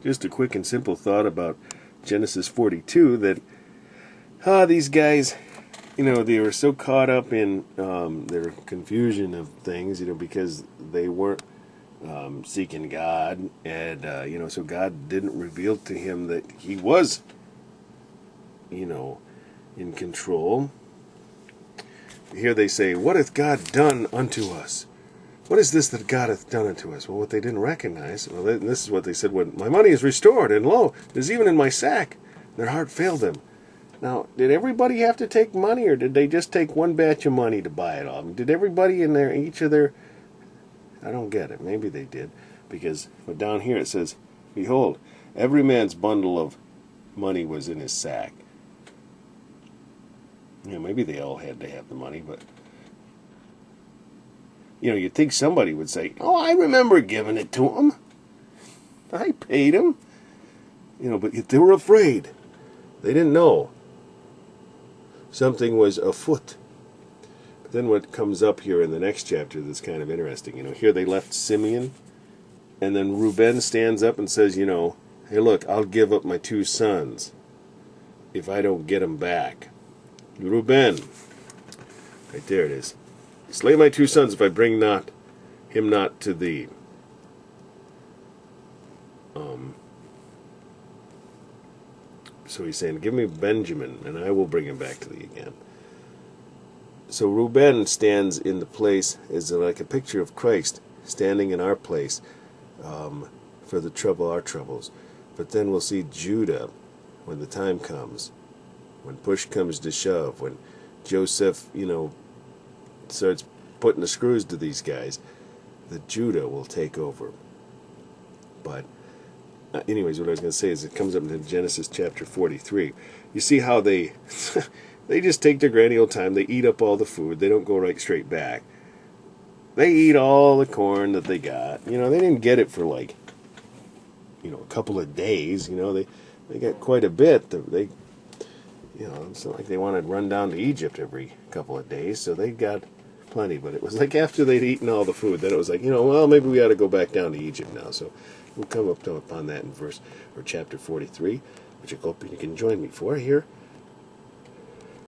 Just a quick and simple thought about Genesis 42, that these guys, they were so caught up in their confusion of things, because they weren't seeking God, and so God didn't reveal to him that he was, in control. Here they say, "What hath God done unto us? What is this that God hath done unto us?" Well, what they didn't recognize, this is what they said: "When my money is restored, and lo, it is even in my sack." Their heart failed them. Now, did everybody have to take money, or did they just take one batch of money to buy it all? Did everybody in there, each of their... I don't get it. Maybe they did. But down here it says, "Behold, every man's bundle of money was in his sack." Maybe they all had to have the money, but... you'd think somebody would say, "Oh, I remember giving it to him. I paid him." But yet they were afraid. They didn't know. Something was afoot. But then what comes up here in the next chapter that's kind of interesting. Here they left Simeon, and then Reuben stands up and says, "Hey, look, I'll give up my 2 sons if I don't get them back." Reuben. Right there it is. "Slay my 2 sons if I bring him not to thee." So he's saying, "Give me Benjamin, and I will bring him back to thee again." So Reuben stands in the place, is like a picture of Christ standing in our place for our troubles. But then we'll see Judah when the time comes, when push comes to shove, when Joseph, starts putting the screws to these guys, that Judah will take over. But anyways, what I was going to say is it comes up in Genesis chapter 43. You see how they they just take their granny old time. They eat up all the food. They don't go right straight back. They eat all the corn that they got. They didn't get it for a couple of days. They got quite a bit. It's not like they wanted to run down to Egypt every couple of days, so they got plenty. But it was like after they'd eaten all the food, then it was like, well, maybe we ought to go back down to Egypt now. So we'll come up upon that in chapter 43, which I hope you can join me for here